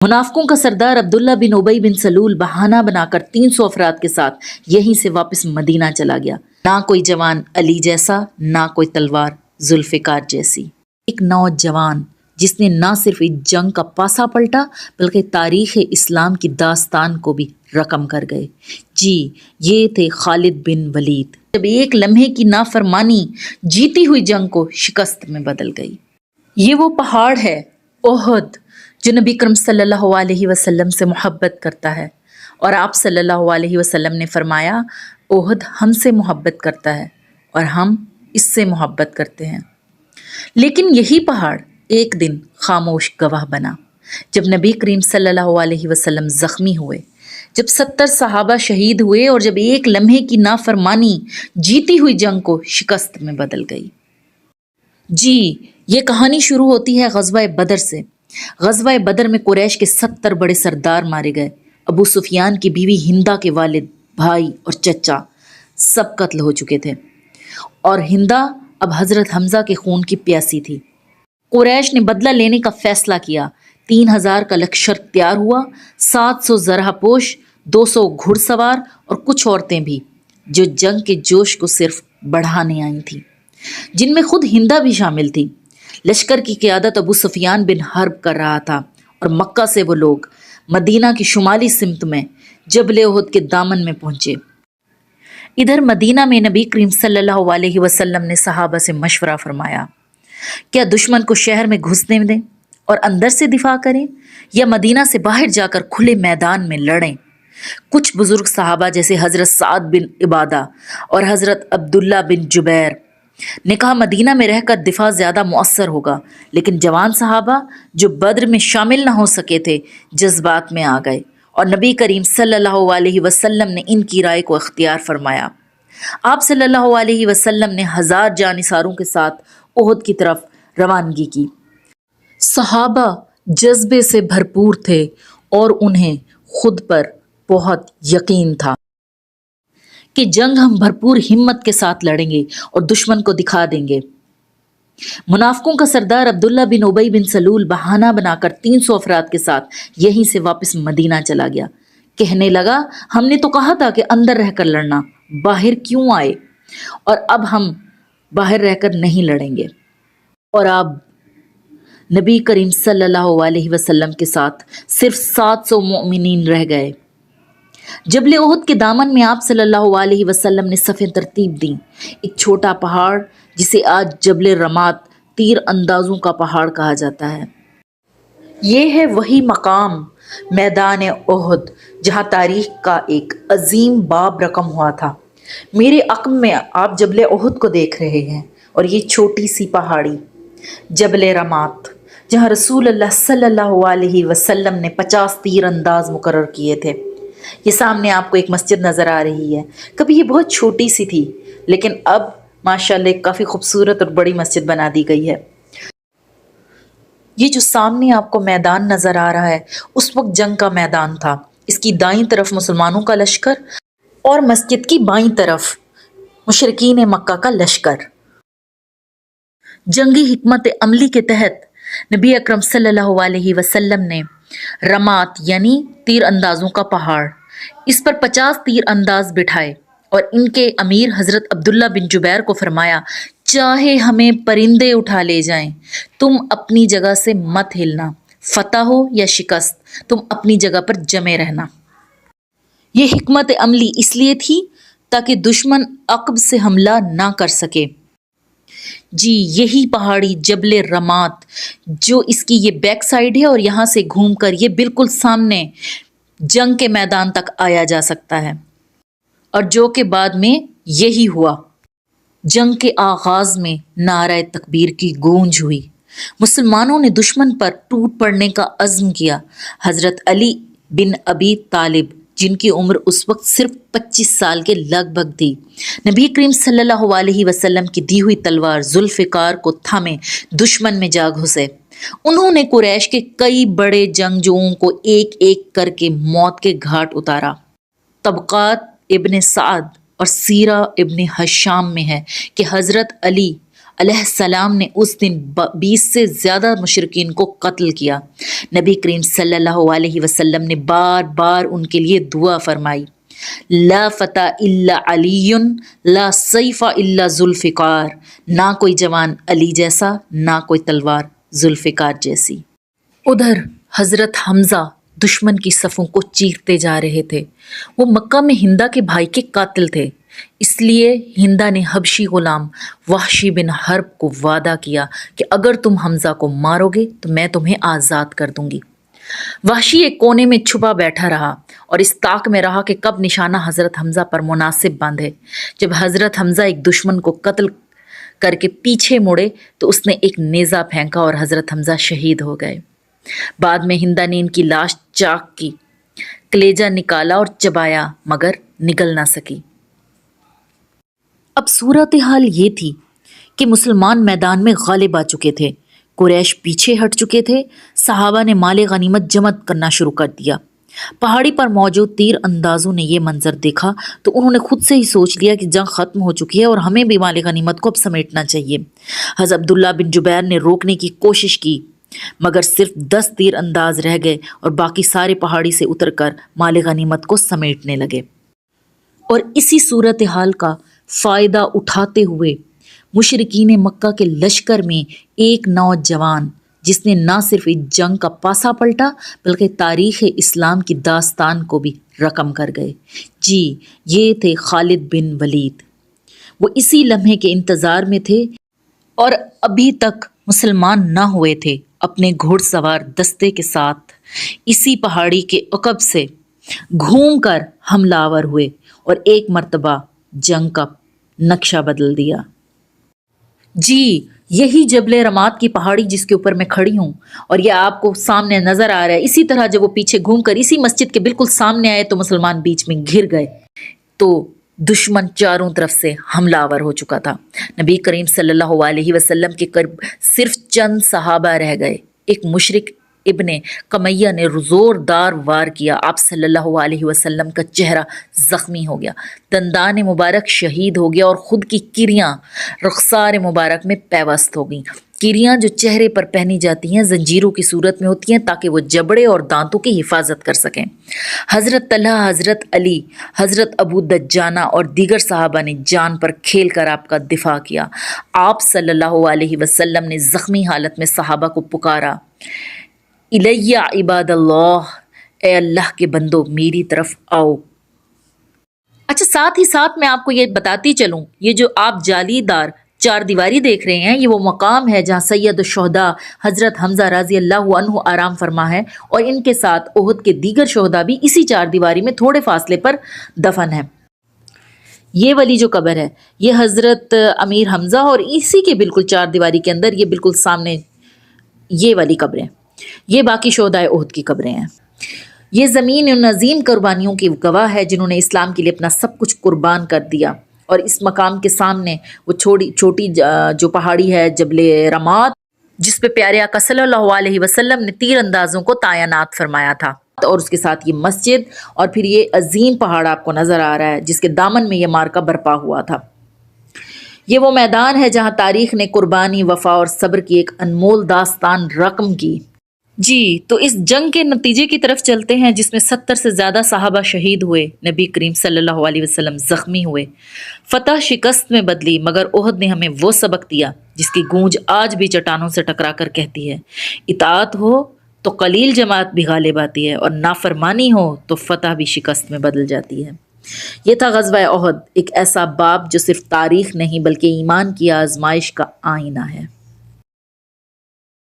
मुनाफिकों का सरदार अब्दुल्ला बिन उबई बिन सलूल बहाना बनाकर 300 अफराद के साथ यहीं से वापस मदीना चला गया। ना कोई जवान अली जैसा, ना कोई तलवार जुल्फिकार जैसी। एक नौजवान जिसने ना सिर्फ इस जंग का पासा पलटा बल्कि तारीख इस्लाम की दास्तान को भी रकम कर गए। जी, ये थे खालिद बिन वलीद। जब एक लम्हे की नाफरमानी जीती हुई जंग को शिकस्त में बदल गई। ये वो पहाड़ है ओहद जो नबी करम सल्लल्लाहु अलैहि वसल्लम से मोहब्बत करता है, और आप सल्लल्लाहु अलैहि वसल्लम ने फरमाया ओहद हमसे मोहब्बत करता है और हम इससे मोहब्बत करते हैं। लेकिन यही पहाड़ एक दिन खामोश गवाह बना। जब नबी करीम सल्लल्लाहु अलैहि वसल्लम ज़ख्मी हुए, जब 70 सहाबा शहीद हुए और जब एक लम्हे की नाफरमानी जीती हुई जंग को शिकस्त में बदल गई। जी, ये कहानी शुरू होती है ग़ज़वा बदर से। ग़ज़वा बदर में कुरैश के 70 बड़े सरदार मारे गए। अबू सुफियान की बीवी हिंदा के वालिद, भाई और चचा सब कत्ल हो चुके थे, और हिंदा अब हज़रत हमज़ा के खून की प्यासी थी। कुरैश ने बदला लेने का फैसला किया। 3000 का लश्कर तैयार हुआ, 700 ज़रहपोश, 200 घुड़सवार और कुछ औरतें भी, जो जंग के जोश को सिर्फ बढ़ाने आई थीं, जिनमें खुद हिंदा भी शामिल थी। लश्कर की क़यादत अबू सुफियान बिन हर्ब कर रहा था, और मक्का से वो लोग मदीना की शुमाली सिमत में जबल उहद के दामन में पहुंचे। इधर मदीना में नबी करीम सल्लल्लाहु अलैहि वसल्लम ने सहाबा से मशवरा फरमाया, क्या दुश्मन को शहर में घुसने दें और अंदर से दिफा करें, या मदीना से बाहर जाकर खुले मैदान में लड़ें। कुछ बुजुर्ग सहाबा जैसे हज़रत साद बिन इबादा और हज़रत अब्दुल्ला बिन जुबैर ने कहा मदीना में रहकर दिफा ज़्यादा मुअस्सर होगा, लेकिन जवान सहाबा जो बद्र में शामिल ना हो सके थे जज्बात में आ गए, और नबी करीम सल्लल्लाहु अलैहि वसल्लम ने इनकी राय को इख्तियार फरमाया। आप सल्लल्लाहु अलैहि वसल्लम ने 1000 जानिसारों के साथ उहद की तरफ रवानगी की। सहाबा जज्बे से भरपूर थे और उन्हें खुद पर बहुत यकीन था कि जंग हम भरपूर हिम्मत के साथ लड़ेंगे और दुश्मन को दिखा देंगे। मुनाफिकों का सरदार अब्दुल्ला बिन उबई बिन सलूल बहाना बनाकर 300 अफराद के साथ यहीं से वापस मदीना चला गया। कहने लगा, हमने तो कहा था कि अंदर रहकर लड़ना, बाहर क्यों आए, और अब हम बाहर रहकर नहीं लड़ेंगे। और अब नबी करीम सल्लल्लाहु अलैहि वसल्लम के साथ सिर्फ 700 मोमिनीन रह गए। जबल उहद के दामन में आप सल्लल्लाहु अलैहि वसल्लम ने सफ़े तरतीब दी। एक छोटा पहाड़ जिसे आज जबल रमात, तीर अंदाजों का पहाड़ कहा जाता है। ये है वही मकाम, मैदान उहद, जहाँ तारीख का एक अजीम बाब रकम हुआ था। मेरे अक़्ब में आप जबल उहद को देख रहे हैं, और ये छोटी सी पहाड़ी जबल रमात, जहाँ रसूल अल्लाह सल्लल्लाहु अलैहि वसल्लम ने 50 तीर अंदाज मुकर्रर किए थे। ये सामने आपको एक मस्जिद नज़र आ रही है। कभी ये बहुत छोटी सी थी, लेकिन अब माशाल्लाह काफ़ी खूबसूरत और बड़ी मस्जिद बना दी गई है। ये जो सामने आपको मैदान नज़र आ रहा है, उस वक्त जंग का मैदान था। इसकी दाईं तरफ मुसलमानों का लश्कर और मस्जिद की बाईं तरफ मुशरिकीन मक्का का लश्कर। जंगी हिकमत अमली के तहत नबी अकरम सल्लल्लाहु अलैहि वसल्लम ने रमात यानी तीर अंदाजों का पहाड़, इस पर 50 तीर अंदाज बिठाए, और इनके अमीर हज़रत अब्दुल्ला बिन जुबैर को फरमाया, चाहे हमें परिंदे उठा ले जाएं, तुम अपनी जगह से मत हिलना, फतह हो या शिकस्त, तुम अपनी जगह पर जमे रहना। ये हिकमत अमली इसलिए थी ताकि दुश्मन अक़ब से हमला ना कर सके। जी, यही पहाड़ी जबल रमात, जो इसकी ये बैक साइड है, और यहाँ से घूमकर ये बिल्कुल सामने जंग के मैदान तक आया जा सकता है, और जो कि बाद में यही हुआ। जंग के आगाज में नारा तकबीर की गूंज हुई। मुसलमानों ने दुश्मन पर टूट पड़ने का अज़्म किया। हज़रत अली बिन अबी तालिब, जिनकी उम्र उस वक्त सिर्फ 25 साल के लगभग थी, नबी करीम सल्लल्लाहु अलैहि वसल्लम की दी हुई तलवार जुल्फ़िकार को थामे दुश्मन में जा घुसे। उन्होंने कुरैश के कई बड़े जंगजुओं को एक एक करके मौत के घाट उतारा। तबक़ात इब्न साद और सीरा इब्न हशाम में है कि हज़रत अली علیہ السلام نے اس دن 20 سے زیادہ مشرکین کو قتل کیا۔ نبی کریم صلی اللہ علیہ وسلم نے بار بار ان کے لیے دعا فرمائی، لا فتح الا علی لا سیف الا ذوالفقار، نہ کوئی جوان علی جیسا، نہ کوئی تلوار ذوالفقار جیسی۔ ادھر حضرت حمزہ دشمن کی صفوں کو چیرتے جا رہے تھے۔ وہ مکہ میں ہندا کے بھائی کے قاتل تھے، اس لیے ہندا نے حبشی غلام وحشی بن حرب کو وعدہ کیا کہ اگر تم حمزہ کو مارو گے تو میں تمہیں آزاد کر دوں گی۔ وحشی ایک کونے میں چھپا بیٹھا رہا اور اس طاق میں رہا کہ کب نشانہ حضرت حمزہ پر مناسب باندھے۔ جب حضرت حمزہ ایک دشمن کو قتل کر کے پیچھے مڑے تو اس نے ایک نیزہ پھینکا اور حضرت حمزہ شہید ہو گئے۔ بعد میں ہندا نے ان کی لاش چاک کی، کلیجہ نکالا اور چبایا مگر نگل نہ سکی۔ اب صورتحال یہ تھی کہ مسلمان میدان میں غالب آ چکے تھے، قریش پیچھے ہٹ چکے تھے، صحابہ نے مال غنیمت جمع کرنا شروع کر دیا۔ پہاڑی پر موجود تیر اندازوں نے یہ منظر دیکھا تو انہوں نے خود سے ہی سوچ لیا کہ جنگ ختم ہو چکی ہے اور ہمیں بھی مال غنیمت کو اب سمیٹنا چاہیے۔ حضرت عبداللہ بن جبیر نے روکنے کی کوشش کی مگر صرف 10 تیر انداز رہ گئے اور باقی سارے پہاڑی سے اتر کر مال غنیمت کو سمیٹنے لگے۔ اور اسی صورتحال کا فائدہ اٹھاتے ہوئے مشرکین مکہ کے لشکر میں ایک نوجوان جس نے نہ صرف اس جنگ کا پاسا پلٹا بلکہ تاریخ اسلام کی داستان کو بھی رقم کر گئے۔ جی، یہ تھے خالد بن ولید۔ وہ اسی لمحے کے انتظار میں تھے اور ابھی تک مسلمان نہ ہوئے تھے۔ اپنے گھوڑ سوار دستے کے ساتھ اسی پہاڑی کے عقب سے گھوم کر حملہ آور ہوئے اور ایک مرتبہ جنگ کا نقشہ بدل دیا۔ جی، یہی جبل رماد کی پہاڑی جس کے اوپر میں کھڑی ہوں اور یہ آپ کو سامنے نظر آ رہا ہے، اسی طرح جب وہ پیچھے گھوم کر اسی مسجد کے بالکل سامنے آئے تو مسلمان بیچ میں گھر گئے تو دشمن چاروں طرف سے حملہ آور ہو چکا تھا۔ نبی کریم صلی اللہ علیہ وسلم کے قریب صرف چند صحابہ رہ گئے۔ ایک مشرک ابن قمیہ نے زوردار وار کیا، آپ صلی اللہ علیہ وسلم کا چہرہ زخمی ہو گیا، دندان مبارک شہید ہو گیا اور خود کی کریاں رخسار مبارک میں پیوست ہو گئیں۔ کریاں جو چہرے پر پہنی جاتی ہیں زنجیروں کی صورت میں ہوتی ہیں تاکہ وہ جبڑے اور دانتوں کی حفاظت کر سکیں۔ حضرت طلحہ، حضرت علی، حضرت ابو دجانہ اور دیگر صحابہ نے جان پر کھیل کر آپ کا دفاع کیا۔ آپ صلی اللہ علیہ وسلم نے زخمی حالت میں صحابہ کو پکارا، الیہ عباد اللہ، اے اللہ کے بندو میری طرف آؤ۔ اچھا، ساتھ ہی ساتھ میں آپ کو یہ بتاتی چلوں، یہ جو آپ جالی دار چار دیواری دیکھ رہے ہیں یہ وہ مقام ہے جہاں سید الشہداء حضرت حمزہ رضی اللہ عنہ آرام فرما ہے اور ان کے ساتھ احد کے دیگر شہداء بھی اسی چار دیواری میں تھوڑے فاصلے پر دفن ہیں۔ یہ والی جو قبر ہے یہ حضرت امیر حمزہ اور اسی کے بالکل چار دیواری کے اندر یہ بالکل سامنے یہ والی قبریں، یہ باقی شہداء احد کی قبریں ہیں۔ یہ زمین ان عظیم قربانیوں کی گواہ ہے جنہوں نے اسلام کے لیے اپنا سب کچھ قربان کر دیا، اور اس مقام کے سامنے وہ چھوٹی جو پہاڑی ہے جبل رماد جس پہ پیارے آقا صلی اللہ علیہ وسلم نے تیر اندازوں کو تعینات فرمایا تھا، اور اس کے ساتھ یہ مسجد اور پھر یہ عظیم پہاڑ آپ کو نظر آ رہا ہے جس کے دامن میں یہ مارکا برپا ہوا تھا۔ یہ وہ میدان ہے جہاں تاریخ نے قربانی، وفا اور صبر کی ایک انمول داستان رقم کی۔ جی، تو اس جنگ کے نتیجے کی طرف چلتے ہیں جس میں 70 سے زیادہ صحابہ شہید ہوئے، نبی کریم صلی اللہ علیہ وسلم زخمی ہوئے۔ فتح شکست میں بدلی مگر احد نے ہمیں وہ سبق دیا جس کی گونج آج بھی چٹانوں سے ٹکرا کر کہتی ہے، اطاعت ہو تو قلیل جماعت بھی غالب آتی ہے اور نافرمانی ہو تو فتح بھی شکست میں بدل جاتی ہے۔ یہ تھا غزوہ احد، ایک ایسا باب جو صرف تاریخ نہیں بلکہ ایمان کی آزمائش کا آئینہ ہے۔